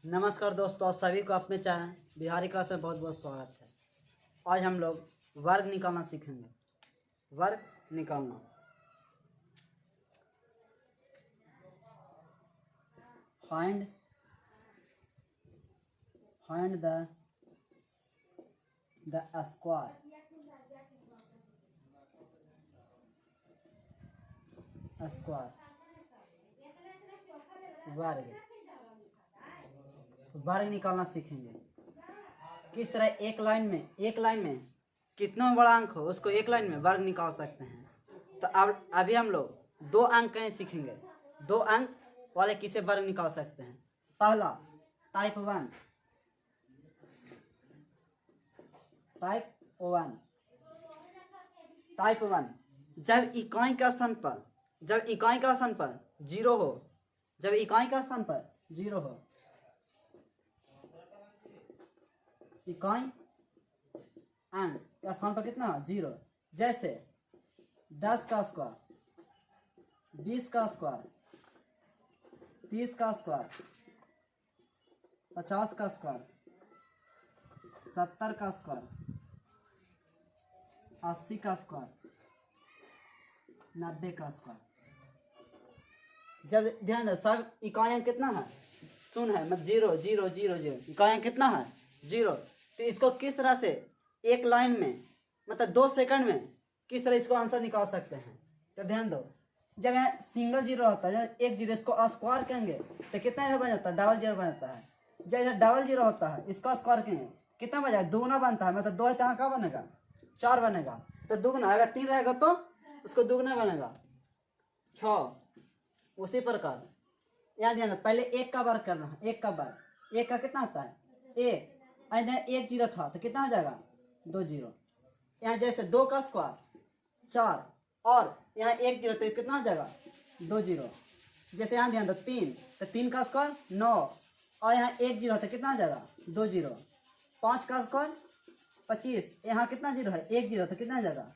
नमस्कार दोस्तों, आप सभी को अपने चैनल बिहारी क्लास में बहुत बहुत स्वागत है। आज हम लोग वर्ग निकालना सीखेंगे। वर्ग निकालना। फाइंड द स्क्वायर वर्ग वर्ग निकालना सीखेंगे। किस तरह एक लाइन में कितना बड़ा अंक हो उसको एक लाइन में वर्ग निकाल सकते हैं। तो अब अभी हम लोग दो अंक कहीं सीखेंगे। दो अंक वाले किसे वर्ग निकाल सकते हैं। पहला टाइप वन जब इकाई का स्थान पर जीरो हो। इकाई का स्थान पर कितना है? जीरो। जैसे 10 का स्क्वायर, 20 का स्क्वायर, 30 का स्क्वायर, 50 का स्क्वायर, 70 का स्क्वायर, 80 का स्क्वायर, 90 का स्क्वायर। जब ध्यान दो, सब इकाइयाँ कितना है? शून्य है, मतलब 0 0 0 0। इकाइयाँ कितना है? 0। तो इसको किस तरह से एक लाइन में, मतलब 2 सेकंड में किस तरह इसको आंसर निकाल सकते हैं। तो ध्यान दो, जब यहाँ सिंगल जीरो होता है, एक जीरो, इसको स्क्वायर कहेंगे तो कितना इधर बन जाता है? डबल जीरो बन जाता है। जब इधर डबल जीरो होता है, इसको स्क्वायर कहेंगे कितना बन जाएगा? दुगुना बनता है, मतलब 2 है तो यहाँ क्या बनेगा? 4 बनेगा। तो दुगुना, अगर 3 रहेगा तो उसको दुगुना बनेगा 6। उसी प्रकार यहाँ ध्यान, पहले एक का वर्ग करना है। एक का वर्ग, एक का कितना होता है? एक। एक जीरो था तो कितना हो जाएगा? 2 जीरो। यहाँ जैसे 2 का स्क्वायर 4, और यहाँ 1 जीरो तो कितना हो जाएगा? 2 जीरो। जैसे यहाँ ध्यान दो, 3 तो 3 का स्क्वायर 9, और यहाँ 1 जीरो तो कितना हो जाएगा? 2 जीरो। 5 का स्क्वायर 25, यहाँ कितना जीरो है? 1 जीरो तो कितना हो जाएगा?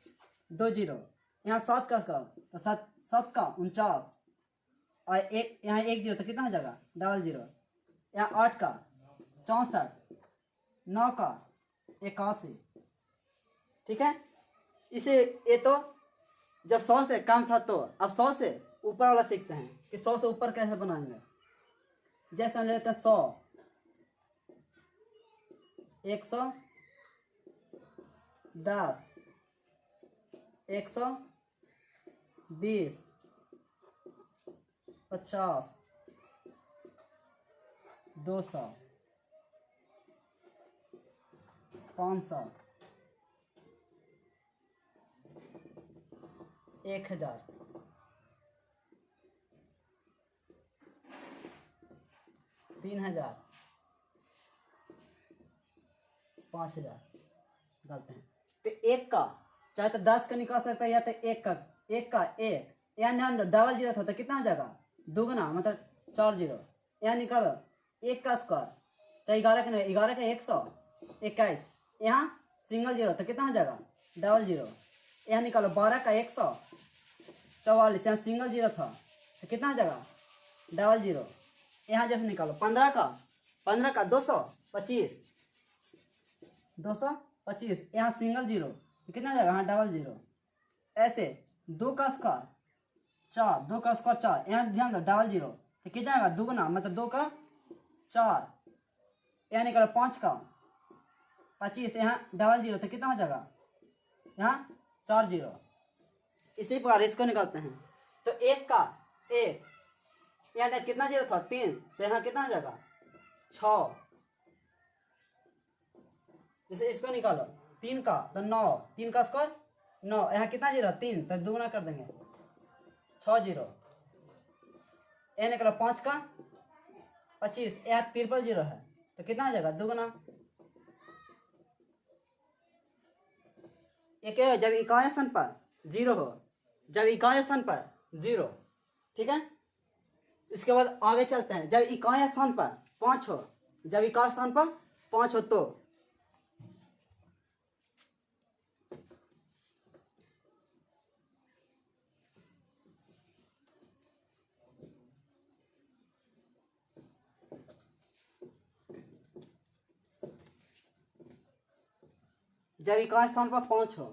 2 जीरो। यहाँ 7 का स्क्वायर तो 7 का 49, और यहाँ 1 जीरो तो कितना हो जाएगा? Double zero. यहाँ 8 का 64, 9 का 81। ठीक है। इसे ये तो जब 100 से कम था, तो अब 100 से ऊपर वाला सीखते हैं कि 100 से ऊपर कैसे बनाएंगे। जैसे हम लेते हैं 100, 110, 120, 50, 200, 500, 1000, 3000, 5000। गलत है। तो एक का चाहे तो 10 का निकाल सकता है, या तो एक का एक। यहाँ डबल जीरो था तो कितना हो जाएगा? दुगना, मतलब 4 जीरो। यहाँ निकालो एक का स्क्वायर, चाहे 11 का नहीं, 11 का 121। यहाँ सिंगल जीरो तो कितना हो जाएगा? Double zero. यहाँ निकालो 12 का 144, यहाँ सिंगल जीरो था तो कितना हो जाएगा? Double zero. यहाँ जैसे निकालो 15 का 225, 225, यहाँ सिंगल जीरो तो कितना हो जाएगा? हाँ, डबल जीरो। ऐसे 2 का स्क्वायर 4, 2 का स्क्वायर 4, यहाँ ध्यान दो डबल जीरो तो कितना आएगा? दुगुना, मतलब 2 का 4। यहाँ निकालो 5 का 25, यहाँ डबल जीरो तो कितना हो जाएगा? यहाँ 4 जीरो। इसी प्रकार इसको निकालते हैं। तो एक का एक, यहाँ कितना जीरो था? 3, तो यहाँ कितना हो जाएगा? 6। जैसे इसको निकालो 3 का तो 9, 3 का स्क्वायर 9, यहाँ कितना जीरो? 3, तो दुगुना कर देंगे 6 जीरो। यहाँ निकालो 5 का 25, यहाँ ट्रिपल जीरो है तो कितना हो जाएगा? दुगुना। एक है जब इकाई स्थान पर जीरो हो, ठीक है। इसके बाद आगे चलते हैं। जब इकाई स्थान पर 5 हो, तो जब इकाई स्थान पर 5 हो,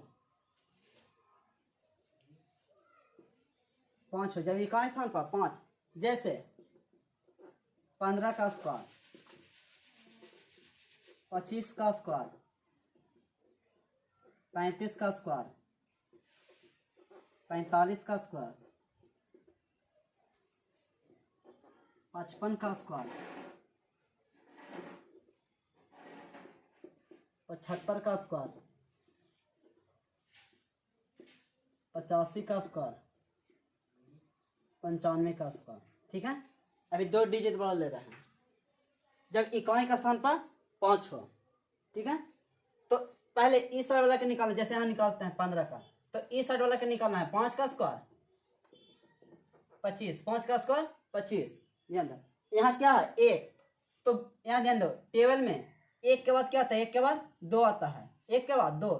5 हो, जब इकाई स्थान पर 5, जैसे 15 का स्क्वायर, 25 का स्क्वायर, 35 का स्क्वायर, 45 का स्क्वायर, 55 का स्क्वायर, 75 का स्क्वायर, 85 का स्क्वायर, 95 का स्क्वायर। ठीक है, अभी 2 डिजिट बढ़ा ले रहे हैं जब इकाई का स्थान पर 5 हो। ठीक है, तो पहले इस साइड वाला के निकालो, जैसे यहाँ निकालते हैं 15 का, तो इस साइड वाला के निकालना है 5 का स्क्वायर 25, 5 का स्क्वायर 25। यहाँ क्या है 1, तो यहाँ ध्यान दो टेबल में 1 के बाद क्या आता है, 1 के बाद 2 आता है, 1 के बाद 2,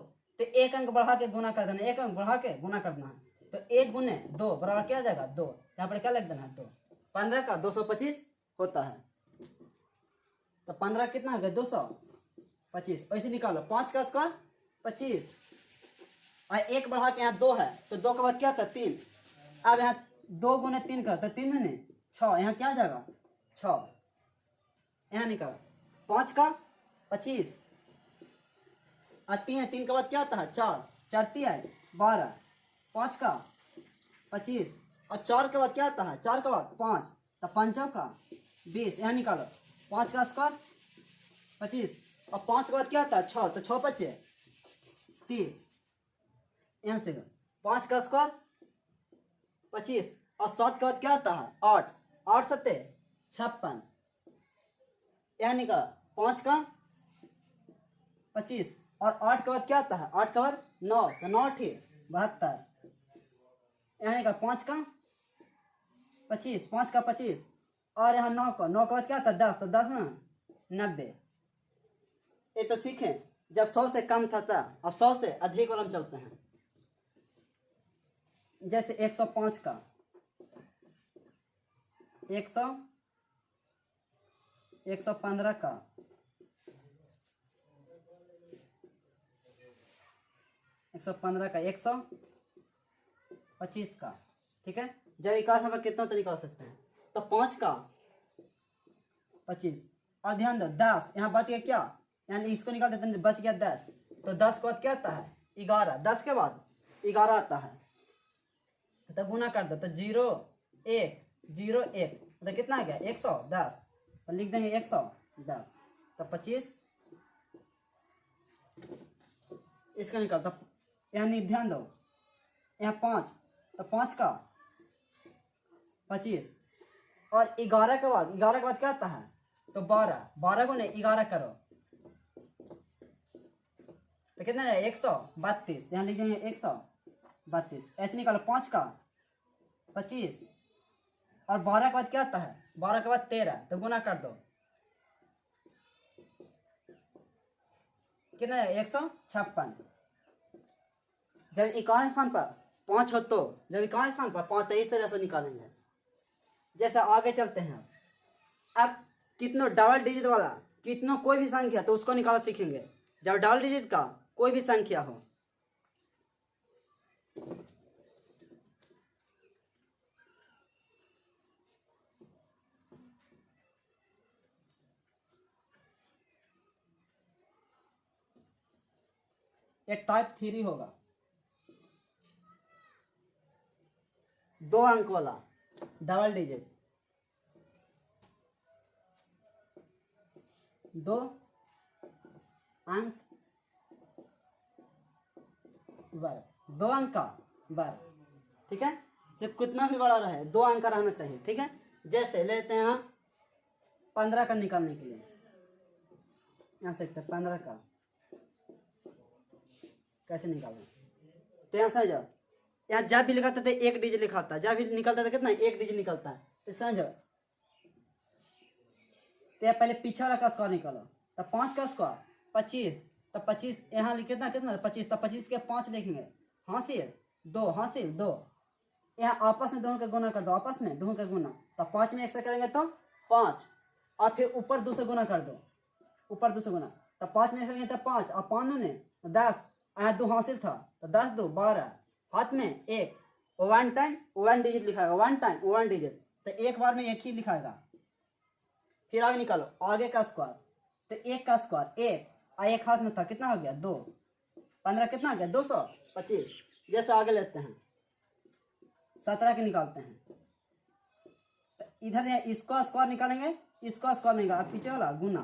तो 1 अंक बढ़ा के गुना कर देना, 1 अंक बढ़ा के गुना कर देना है, तो 1 गुने 2 बराबर क्या आ जाएगा 2, यहाँ पर क्या लिख देना है 2। 15 का 225 होता है, तो 15 कितना हो गया 225। ऐसे निकालो 5 का स्क्वायर 25 और 1 बढ़ा के यहाँ 2 है, तो 2 के बाद क्या था 3। अब यहाँ 2 गुने 3 कर, तो 3 ने 6, यहाँ क्या आ जाएगा 6। यहाँ निकालो 5 का 25 और 3 के बाद क्या आता है 4, 4 3 12, 5 का 25 और 4 के बाद क्या आता है 4 के बाद 5, तो 5 का 20। यहाँ निकालो 5 का स्क्वायर 25 और 5 के बाद क्या आता है 6, तो 6 5 30। यहाँ से 5 का स्क्वायर 25 और 7 के बाद क्या आता है 8, 8 7 56। यहाँ निकालो 5 का 25 और 8 के बाद क्या आता है 8 के बाद 9, तो 9 8 72। यहाँ निकालो 5 का 25, 5 का 25 और यहाँ 9 का, 9 के बाद क्या आता है 10, तो 10 ना 90। ये तो सीखें जब 100 से कम था अब 100 से अधिक वाला हम चलते हैं। जैसे 105 का 115 का 115 का 125 का। ठीक है, जब इकाई हम कितना तो निकाल सकते हैं, तो 5 का 25 और ध्यान दो 10 यहाँ बच गया क्या, यानी इसको निकाल देते हैं बच गया 10, तो 10 के बाद क्या आता है 11, 10 के बाद 11 आता है, तो गुना कर दो, तो 0 1 0 1, तो कितना आ गया 110, तो लिख देंगे 110, तो 25 इसका निकाल, तो यानी ध्यान दो यहाँ 5, तो 5 का 25 और 11 के बाद क्या आता है, तो 12, 12 गुने 11 करो, तो कितना है 132, यहाँ लिख देंगे 132। ऐसे निकालो 5 का 25 और 12 के बाद क्या आता है 12 के बाद 13, तो गुना कर दो, कितना है 156। जब इकाई स्थान पर 5 हो, तो जब इकाई स्थान पर 5 तो इस तरह से निकालेंगे। जैसे आगे चलते हैं, अब कितनों डबल डिजिट वाला कितनों कोई भी संख्या तो उसको निकालना सीखेंगे। जब डबल डिजिट का कोई भी संख्या हो, एक टाइप 3 होगा, 2 अंक वाला डबल डिजिट, 2 अंक वर्ग, 2 अंक का वर्ग। ठीक है, से कितना भी बड़ा रहे 2 अंक का रहना चाहिए। ठीक है, जैसे लेते हैं हम 15 का निकालने के लिए, यहाँ से 15 का कैसे निकालना, तो यहाँ समझ जाओ, यहाँ जब भी लिखाते थे 1 डिजिट लिखाता है, जब भी निकलता था कितना 1 डिजिट निकलता है, तो समझो। तो पहले पीछे वाला का स्क्वायर निकालो, तो 5 का स्क्वायर 25, तो 25 यहाँ कितना 25, तो 25 के 5 लिखेंगे, हासिल 2, हासिल 2, यहाँ आपस में दोनों का गुना कर दो, आपस में दोनों का गुना, तो 5 में 1 से करेंगे तो 5 और फिर ऊपर 2 से गुना कर दो, ऊपर 2 से गुना, तो 5 में 1 से करेंगे तो 5 और 5 ने 10 यहाँ 2 हासिल था तो 10 2 12, हाथ में एक, वन टाइम वन डिजिट लिखाएगा, वन टाइम वन डिजिट, तो एक बार में एक ही लिखाएगा। फिर आगे निकालो, आगे का स्क्वायर, तो एक का स्क्वायर एक, एक हाथ में था, कितना हो गया 2, 15 कितना हो गया 225। जैसे आगे लेते हैं 17 के निकालते हैं, तो इधर इसका स्क्वायर निकालेंगे, इसका स्क्वायर निकाल, पीछे वाला गुना,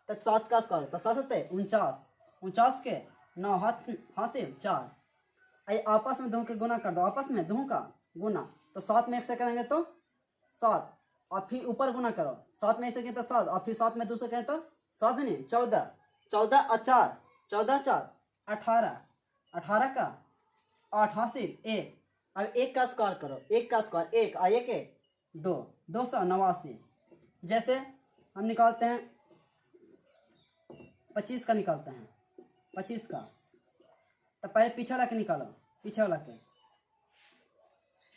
तो 7 का स्क्वायर, तो 7 7 49, 49 के 9 हासिल 4, आपस में दो के गुना कर दो, आपस में दो का गुना, तो 7 में 1 से करेंगे तो 7, और फिर ऊपर गुना करो, 7 में 1 से कहें तो 7, और फिर 7 में 2 से कहें तो 7 नहीं 14, 14 और 4, 14 4 18, 18 का 8 हासिल 1। अब एक का स्क्वायर करो, एक का स्क्वायर एक, और एक 2, 289। जैसे हम निकालते हैं 25 का, निकालते हैं 25 का, तो पहले पीछे वाला के निकालो, पीछे वाला के,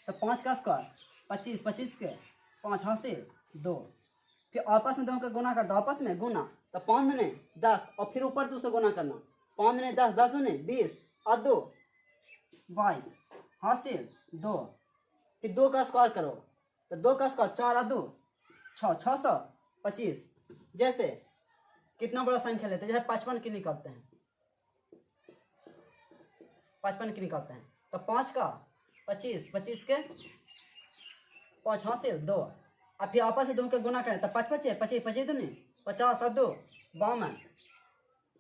तो 5 का स्क्वायर 25, 25 के 5 हासिल 2, फिर आपस में दोनों का गुना कर दो, आपस में गुना, तो 5 ने 10, और फिर ऊपर 2 से गुना करना, 5 ने 10, 10 ने 20, और 2 22 हासिल 2, फिर 2 का स्क्वायर करो, तो 2 का स्क्वायर 4 और 2 6, 625। जैसे कितना बड़ा संख्या लेते हैं, जैसे 55 की निकालते हैं, 55 की निकालते हैं, तो 5 का 25, 25 के 5 हासिल 2, अब फिर आपस में 2 के गुना करें, तो 5 25 25 25 नहीं 50 और 2 52,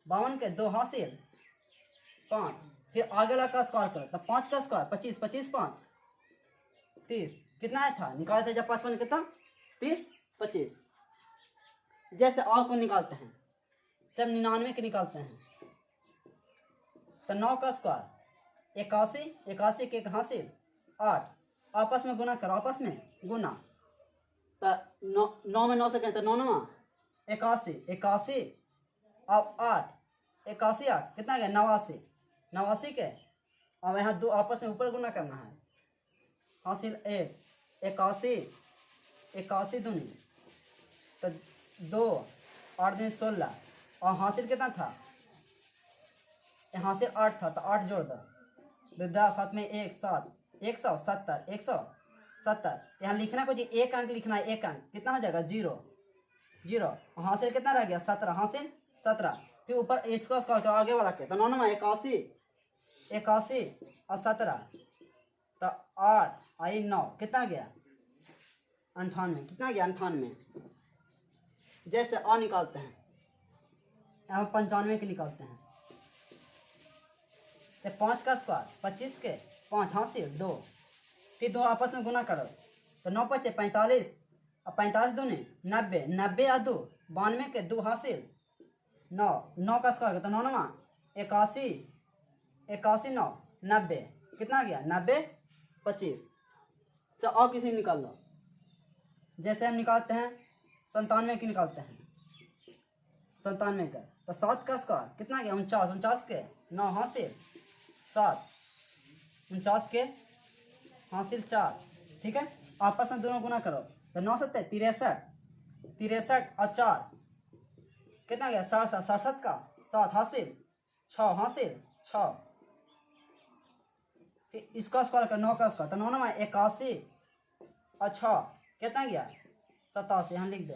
52 के 2 हासिल 5, फिर आगे वाला का स्क्वायर करो, तो 5 का स्क्वायर 25, 25 5 30, कितना आया था निकाले थे जब 55 कितना 30 25। जैसे और को निकालते हैं, सब 99 के निकालते हैं, तो 9 का स्क्वायर 81, 81 के 1 हासिल 8, आपस में गुना करो, आपस में गुना, तो 9 में 9 से कहें तो 9 9 81, 81 और 8, 81 8 कितना गया 89, 89 के, और यहाँ 2 आपस में ऊपर गुना करना है, हासिल 1, 81 81 दूनी, तो 2 8 दूनी 16, और हासिल कितना था, हासिल 8 था, तो 8 जोड़ दो, 10 साथ में 1 7, 170 170, यहाँ लिखना कुछ एक अंक लिखना है, एक अंक कितना हो जाएगा 0 0, हासिल कितना रह गया 17, हासिल 17, फिर ऊपर इसको स्क्वायर करो आगे वाला के, तो 9 9 81 81 और 17, तो 8 आई 9 कितना गया 98, कितना गया 98। जैसे और निकालते हैं, यहाँ 95 के निकालते हैं, तो 5 का स्क्वायर 25 के 5 हासिल 2, फिर 2 आपस में गुना करो, तो 9 5 45, और 45 2 ने 90, 90 और 2 92 के 2 हासिल 9, 9 का स्क्वायर तो 9 9 81, 81 9 90, कितना गया 90 25। तो और किसी निकाल लो, जैसे हम निकालते हैं 97 की निकालते हैं, 97 का, तो 7 का स्क्वायर कितना गया 49, 49 के 9 हासिल 7, 49 के हासिल 4, ठीक है, आपस में दोनों गुना करो, तो 9 7 63, 63 और 4 कितना गया 67, 67 का 7 हासिल 6 हासिल 6, फिर इसका स्क्वायर कर 9 का स्क्वायर, तो 9 9 81 और 6 कितना गया 87, यहाँ लिख दो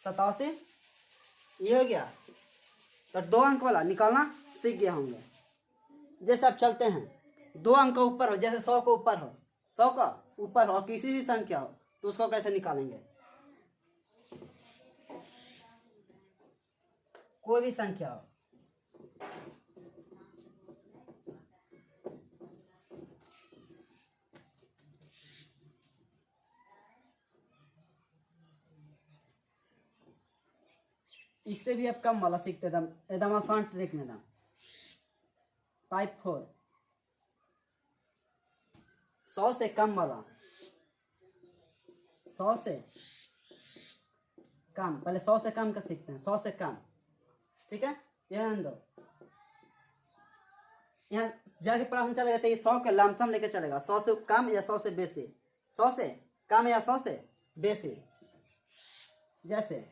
87, ये हो गया। तो 2 अंक वाला निकालना सीख गया होंगे। जैसे अब चलते हैं 2 अंक का ऊपर हो, जैसे 100 का ऊपर हो, 100 का ऊपर हो और किसी भी संख्या हो, तो उसको कैसे निकालेंगे, कोई भी संख्या हो, इससे भी अब कम वाला सीखते एकदम एकदम आसान ट्रिक में एकदम। टाइप 4 100 से कम वाला, 100 से कम, पहले 100 से कम का सीखते हैं, 100 से कम, ठीक है, ध्यान दो। यहाँ जब भी प्रश्न चलेगा तो ये 100 का लमसम लेके चलेगा, 100 से कम या 100 से बेसी, 100 से कम या 100 से बेसी। जैसे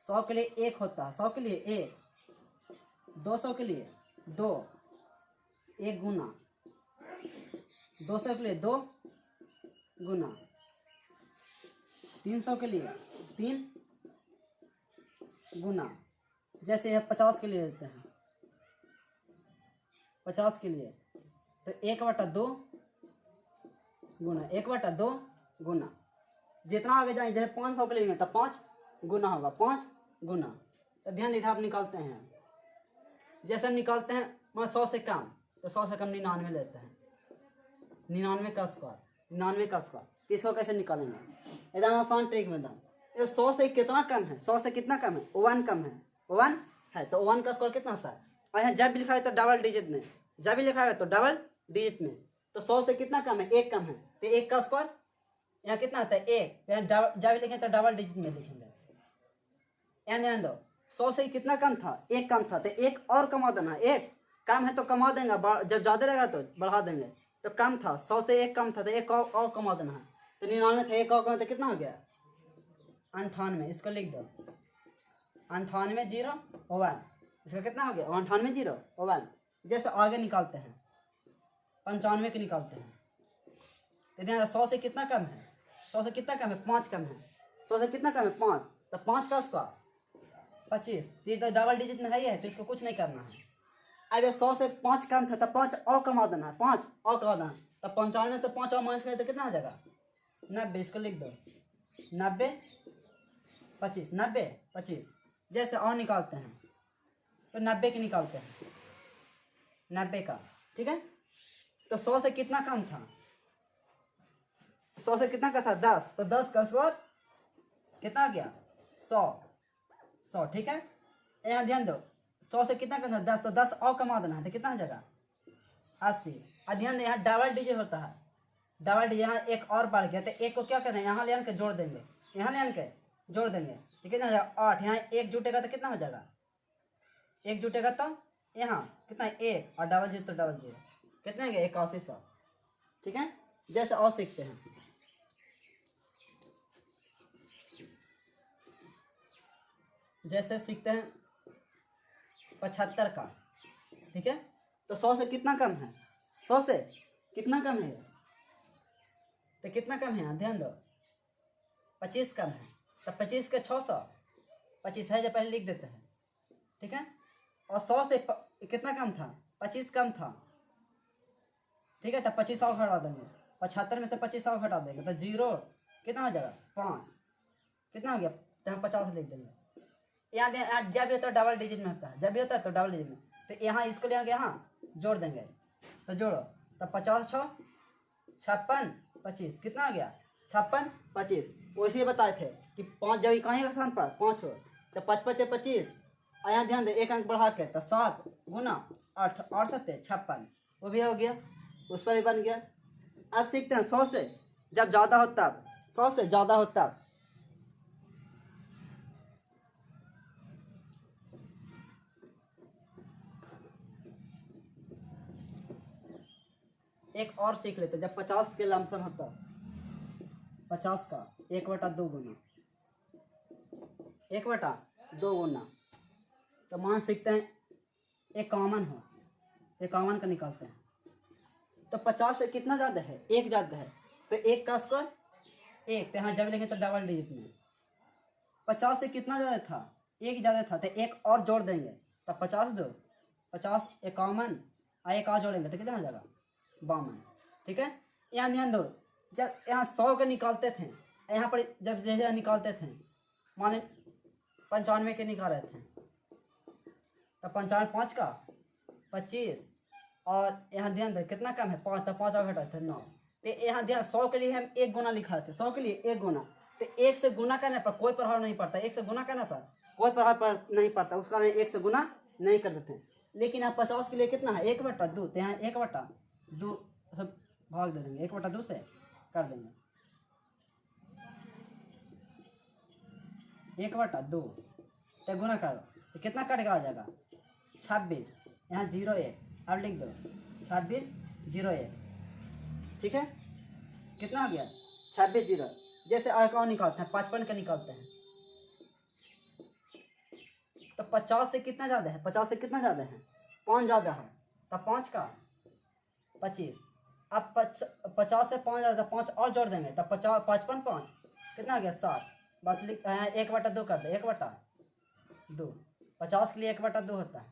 100 के लिए 1 होता है, 100 के लिए 1, 200 के लिए 2 1 गुना, 200 के लिए 2 गुना, 300 के लिए 3 गुना। जैसे यह 50 के लिए देते हैं, 50 के लिए तो 1/2 गुना, 1/2 गुना। जितना आगे जाएंगे, जैसे 500 के लिए तो 5 गुना होगा, 5 गुना। तो ध्यान इधर आप निकालते हैं, जैसे हम निकालते हैं मतलब 100 से कम, तो 100 से कम 99 लेते हैं, 99 का स्क्वायर, 99 का स्क्वायर। तो इसको कैसे निकालेंगे, एकदम आसान ट्रिक में दाम। 100 से कितना कम है, 100 से कितना कम है, 1 कम है, 1 है, तो 1 का स्क्वायर कितना होता है। और यहाँ जब भी लिखा है तो डबल डिजिट में, जब भी लिखा है तो डबल डिजिट में। तो 100 से कितना कम है, 1 कम है, तो 1 का स्क्वायर यहाँ कितना आता है 1। यहाँ जब भी लिखें तो डबल डिजिट में लिखेंगे। यहाँ ध्यान दो, 100 से कितना कम था, 1 कम था, तो 1 और कमा देना। 1 कम है तो कमा देंगे, जब ज़्यादा रहेगा तो बढ़ा देंगे। तो कम था, 100 से 1 कम था, तो 1 और कमा देना है। तो 99 था, 1 और कमा, तो कितना हो गया 98। इसको लिख दो 98 0 1। इसका कितना हो गया 98 0 1। जैसे आगे निकालते हैं 95 के निकालते हैं, तो ध्यान 100 से कितना कम है, 100 से कितना कम है, 5 कम है। 100 से कितना कम है 5, तो 5 का स्क्वायर 25। ये तो डबल डिजिट में है ही है, तो इसको कुछ नहीं करना है। अगर 100 से 5 कम था तो 5 और कमा देना है, 5 और कमा देना है। तो 95 से 5 और माइनस करें तो कितना हो जाएगा 90। इसको लिख दो 90 25, 90 25। जैसे और निकालते हैं तो 90 की निकालते हैं, 90 का, ठीक है। तो 100 से कितना कम था, 100 से कितना का था 10, तो 10 का स्क्वायर कितना हो गया 100, ठीक है। यहाँ ध्यान दो, 100 से कितना कम था 10, तो 10 और कमा देना है, तो कितना हो जाएगा 80। और ध्यान दो यहाँ डबल डिजिट होता है, डबल डिजिट, यहाँ एक और बढ़ गया, तो एक को क्या करना है, यहाँ ले आन के जोड़ देंगे, यहाँ ले आन के जोड़ देंगे, तो कितना हो जाएगा 8। यहाँ एक जुटेगा तो कितना हो जाएगा, एक जुटेगा तो यहाँ कितना है 1, और डबल जीरो तो डबल जीरो, कितना है 8100, ठीक है। जैसे और सीखते हैं, जैसे सीखते हैं 75 का, ठीक है। तो 100 से कितना कम है, 100 से कितना कम है, तो कितना कम है, ध्यान दो 25 कम है, तो 25 के 600, 25 है जो पहले लिख देते हैं, ठीक है। और 100 से कितना कम था, 25 कम था, ठीक है। तो 25 और घटा देंगे, 75 में से 25 और घटा देंगे, तो 0 कितना हो जाएगा 5, कितना हो गया, तो हम 50 लिख देंगे। यहाँ जब भी होता है डबल डिजिट में होता है, जब भी होता है तो डबल डिजिट में, तो यहाँ इसको ले आके यहाँ जोड़ देंगे, तो जोड़ो, तो 50 6 56 25, कितना हो गया 56 25। वैसे बताए थे कि 5 जब कहीं का स्थान पर 5 हो तो 5 5 25, और यहाँ ध्यान दे एक अंक बढ़ा के, तो 7 गुना 8 और 7 56, वो भी हो गया, उस पर भी बन गया। अब सीखते हैं 100 से जब ज़्यादा हो तब, 100 से ज़्यादा हो तब। एक और सीख लेते, जब 50 के लमसम होता, 50 का 1/2 गुना, 1/2 गुना, तो मान सीखते हैं 51 हो, 51 का निकालते हैं। तो 50 से कितना ज़्यादा है, 1 ज़्यादा है, तो 1 का स्क्वायर 1, तो यहाँ जब लिखें तो डबल डिजिट में। 50 से कितना ज़्यादा था, 1 ज़्यादा था, तो 1 और जोड़ देंगे, तो 50 2 50 51, और 1 और जोड़ेंगे तो कितना हो जाएगा 52, ठीक है। यहाँ ध्यान दो, जब यहाँ 100 के निकालते थे, यहाँ पर जब जैसे निकालते थे, माने 95 के निकाल रहे थे, तो 95 5 का 25, और यहाँ ध्यान दो कितना कम है 5, तो 5 और घटा थे 9। तो यहाँ ध्यान 100 के लिए हम 1 गुना लिखा थे, 100 के लिए 1 गुना, तो 1 से गुना करने पर कोई प्रभाव नहीं पड़ता, 1 से गुना करने पर कोई प्रभाव नहीं पड़ता, उसका 1 से गुना नहीं कर देते। लेकिन यहाँ 50 के लिए कितना है 1/2, तो यहाँ 1/2 भाग दे देंगे, 1/2 से कर देंगे, 1/2 तो गुना करो, तो कितना कटेगा आ जाएगा 26, यहाँ 0 1, अब लिख दो 26 0 1, ठीक है। कितना हो गया 26 0। जैसे और निकालते हैं 55 का निकालते हैं, तो 50 से कितना ज़्यादा है, 50 से कितना ज़्यादा है, 5 ज़्यादा है, तो 5 का 25। अब 50 से 5 ज़्यादा, 5 और जोड़ देंगे तब 50, 55 5 कितना आ गया 7। बस लिख 1/2 कर दे, 1/2। 50 के लिए 1/2 होता है,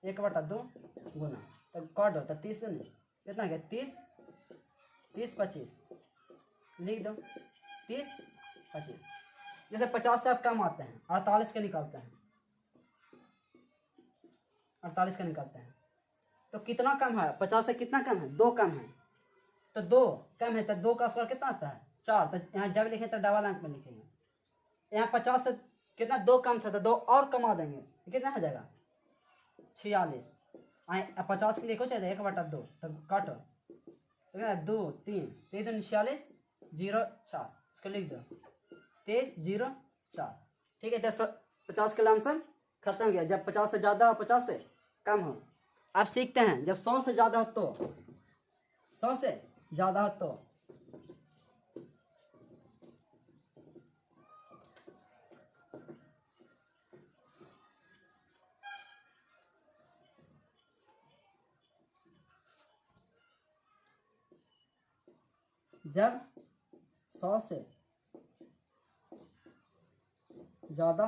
1/2 गुना, तो काट दो तो 30 दूनी कितना गया 30, 30 25 लिख दो 30 25। जैसे 50 से आप कम आते हैं 48 के निकालते हैं, 48 का निकालते हैं तो कितना कम है, 50 से कितना कम है, 2 कम है, तो 2 कम है तो 2 का स्क्वायर कितना आता है 4। तो यहाँ जब लिखें तो डबल अंक में लिखेंगे। यहाँ 50 से कितना 2 कम था तो 2 और कमा देंगे तो कितना हो जाएगा 46। 50 के लिए कुछ है 1/2 तो काटो तो क्या 2 3 3 2 46 0 4 इसको लिख दो 23 0 4। ठीक है, तो 50 का आंसर खत्म हो गया। जब 50 से ज़्यादा हो 50 से कम हो। अब सीखते हैं जब 100 से ज़्यादा हो तो, 100 से ज़्यादा हो तो जब 100 से ज़्यादा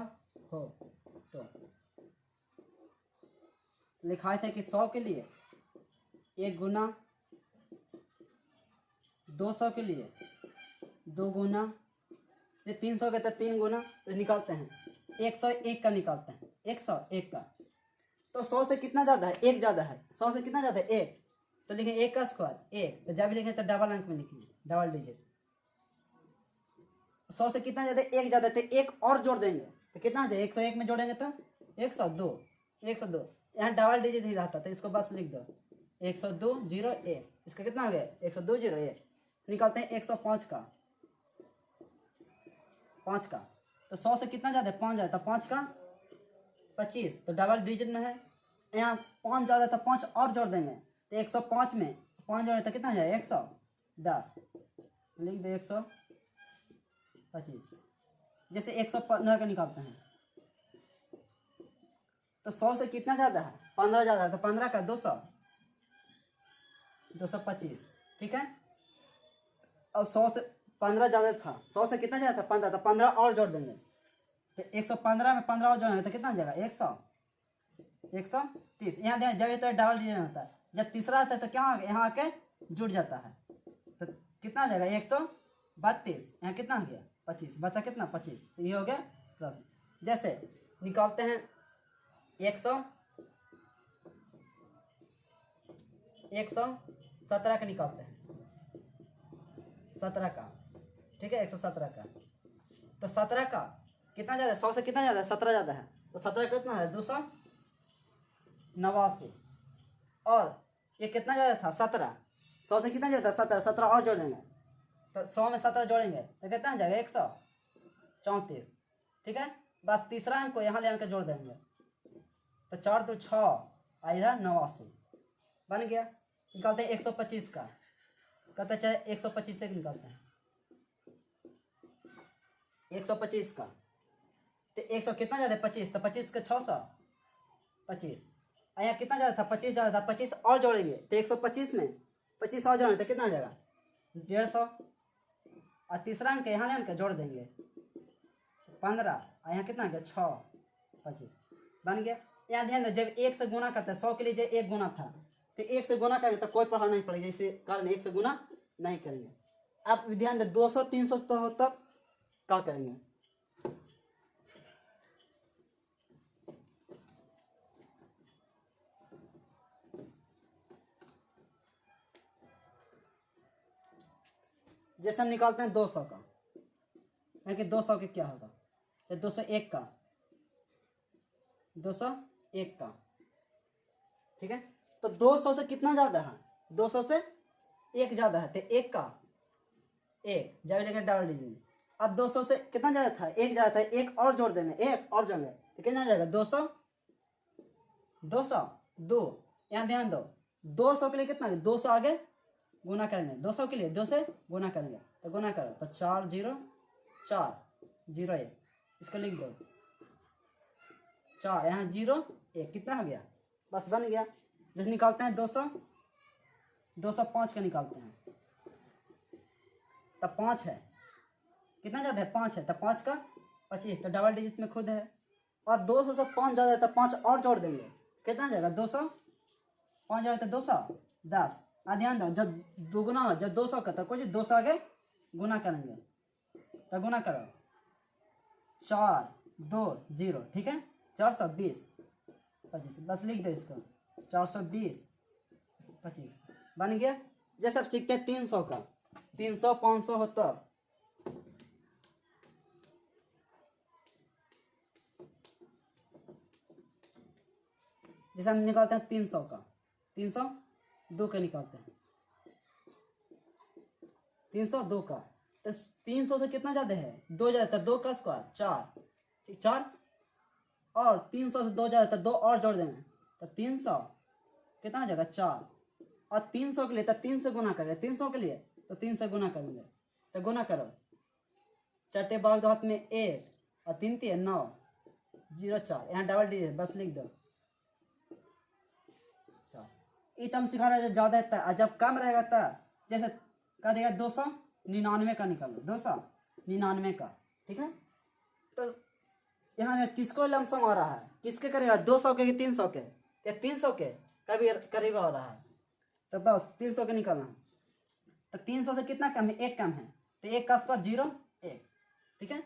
हो तो लिखाए थे कि 100 के लिए 1 गुना, 200 के लिए 2 गुना, ये 300 के तो 3 गुना, तो निकालते हैं 101 का निकालते हैं, 101 का। तो 100 से कितना ज़्यादा है, 1 ज़्यादा है, 100 से कितना ज़्यादा है 1, तो लिखें 1 का स्क्वायर 1, तो जब लिखें तो डबल अंक में लिखेंगे, डबल डिजिट। 100 से कितना ज़्यादा 1 ज़्यादा, तो 1 और जोड़ देंगे तो कितना आ जाए 101 में जोड़ेंगे तो 102, 102 यहाँ डबल डिजिट ही रहता तो इसको बस लिख दो 102 0 1, इसका कितना हो गया 102 0 1। निकालते हैं 105 का, 5 का, तो 100 से कितना ज़्यादा है 5 ज़्यादा, 5 का 25 तो डबल डिजिट में है। यहाँ 5 ज़्यादा तो 5 और जोड़ देंगे तो 105 में 5 जोड़े तो कितना है 110, लिख दो 125। जैसे 115 का निकालते हैं तो 100 से कितना ज़्यादा है 15 ज़्यादा है, तो 15 का 200 225। ठीक है, अब 100 से 15 ज़्यादा था, 100 से कितना ज़्यादा था 15, तो 15 और जोड़ देंगे तो 115 में 15 और जोड़ेंगे तो कितना हो जाएगा 130। यहाँ दें जब इतना डबल डिजिट होता है, जब तीसरा आता है तो क्या हो गया यहाँ आके जुड़ जाता है तो कितना हो जाएगा 132। यहाँ कितना हो गया 25, बचा कितना 25, तो ये हो गया प्लस। जैसे निकालते हैं 117 का निकालते हैं, 17 का, ठीक है 117 का, तो 17 का कितना ज़्यादा है 100 से कितना ज़्यादा है 17 ज़्यादा है, तो 17 कितना है 289। और ये कितना ज़्यादा था 17, 100 से कितना ज़्यादा 17, 17 और जोड़ेंगे तो 100 में 17 जोड़ेंगे तो कितना हो जाएगा 134। ठीक है, बस तीसरा अंक को यहाँ ले आकर जोड़ देंगे तो 4 2 6 इधर 89 बन गया। निकालते हैं 125 का, कहते चाहे 125 से निकालते हैं 125 का, तो 100 कितना ज़्यादा है 25, तो 25 का 625। यहाँ कितना ज़्यादा था 25 ज़्यादा था, 25 और जोड़ेंगे तो 125 में 25 और जोड़ेंगे तो कितना आ जाएगा 150। और तीसरा अंक यहाँ लेकर जोड़ देंगे 15 और यहाँ कितना आ गया 6 25 बन गया। यहाँ ध्यान दो जब 1 से गुना करते हैं 100 के लिए जब 1 गुना था तो 1 से गुना करेंगे तो कोई प्रभाव नहीं पड़ेगा, इसी कारण 1 से गुना नहीं करेंगे। अब ध्यान दो 200 300 तो हो तब क्या करेंगे, जैसे हम निकालते हैं 200 का, यानी कि 200 के क्या होगा 201 का, 201 का। ठीक है, तो 200 से कितना ज़्यादा है 200 से 1 ज़्यादा है तो 1 का 1 जब लेंगे डबल डिजिट। अब 200 से कितना ज़्यादा था 1 ज़्यादा था, 1 और जोड़ देंगे 1 और जोड़ेंगे तो कितना आ जाएगा 200 2 यहाँ ध्यान दो 200 के लिए कितना 200 आगे गुना करेंगे, 200 के लिए 2 से गुना करेंगे तो गुना करो तो 4 0 4 0 1 इसको लिख दो 4, यहाँ 0 1, कितना हो गया, बस बन गया। जैसे निकालते हैं 205 का निकालते हैं, तब 5 है, कितना ज़्यादा है 5 है, तब 5 का 25, तो डबल डिजिट में खुद है। और 200 से 5 ज़्यादा है, तब 5 और जोड़ देंगे, कितना जाएगा 200, 5 ज़्यादा है तो 210। ध्यान दो, जब दोगुना हो, जब 200 का, तब कुछ 200 आगे गुना करेंगे, तो गुना करो 4 2 0, ठीक है, 420 25, बस लिख दो इसको 420 25, बन गया। जैसे अब सीखते हैं 300 का, 300 500 हो तो जैसे हम निकालते हैं 300 का, 302 का निकालते हैं, 302 का, तो 300 से कितना ज़्यादा है, 2 ज़्यादा, तो 2 का स्क्वायर 4, ठीक 4, और 300 से 2 ज़्यादा, तो 2 और जोड़ देंगे, तो 300 कितना हो जाएगा 4, और 300 के लिए तो 3 से गुना करेंगे, 300 के लिए तो 3 से गुना करेंगे, तो गुना करो, 4 बार 2 हाथ में 1 और 3 3 9 0 4, यहाँ डबल डिजिट बस लिख दो। ये तो हम सिखा रहे हैं ज़्यादा है, जब कम रहेगा तब जैसे कह देगा 299 का निकालो, 299 का, ठीक है। तो यहाँ किसको लमसम आ रहा है, किसके करेगा, 200 के कि 300 के, या 300 के कभी करीब आ रहा है, तो बस 300 के निकालना है। तो 300 से कितना कम है, 1 कम है, तो 1 का स्क्वायर 0 1, ठीक है।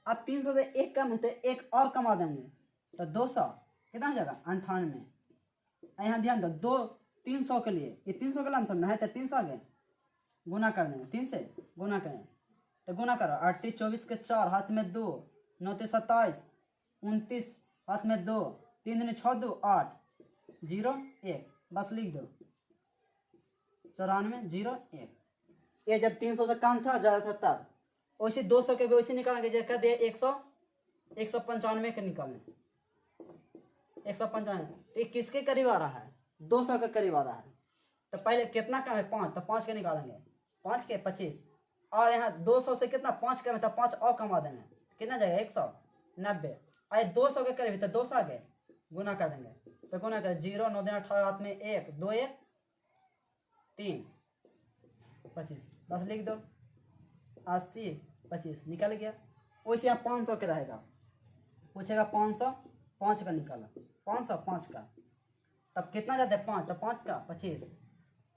अब 300 से 1 कम है तो 1 और कमा देंगे, तो 200 कितना हो जाएगा 98। यहाँ ध्यान दो, 300 के लिए, ये 300 का लमसम है, तो 300 आगे गुना कर देंगे, 3 से गुना करें, तो गुना करो 38 24 के 4 हाथ में 2 9 27 29 हाथ में 2 3 दिन 6 2 8 0 1, बस लिख दो 94 0 1। ये जब 300 से कम था ज़्यादा था तब, वैसे 200 के भी वैसे निकालेंगे, जैसे कह दिए 195 के निकालें, 195, तो ये किसके करीब आ रहा है, 200 के करीब आ रहा है। तो पहले कितना कम है 5, तो 5 के निकालेंगे, 5 के 25, और यहाँ 200 से कितना 5 कम है, तो 5 और कमा देंगे, कितना जाएगा 190। अरे 200 के करीब तो 200 आगे गुना कर देंगे, तो गुना कर 0 9 18 हाथ में 1 2 1 3 25, बस लिख दो 80 25 निकल गया। वैसे यहाँ 500 के रहेगा, पूछेगा 500 5 का निकाला, 500 5 का, तब कितना ज़्यादा है 5, तो 5 का 25,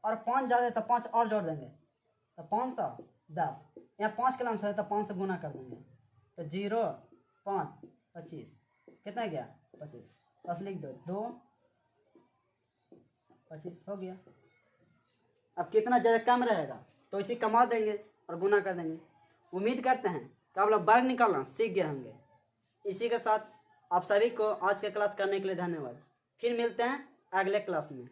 और 5 ज़्यादा है तो 5 और जोड़ देंगे, तो 510, यहाँ 5 के नाम से है तो 5 से गुना कर देंगे, तो 0 5 25, कितना गया 25, बस लिख दो 2 25 हो गया। अब कितना ज़्यादा कम रहेगा तो इसी कमा देंगे और गुना कर देंगे। उम्मीद करते हैं कि आप लोग वर्ग निकालना सीख गए होंगे। इसी के साथ आप सभी को आज के क्लास करने के लिए धन्यवाद। फिर मिलते हैं अगले क्लास में।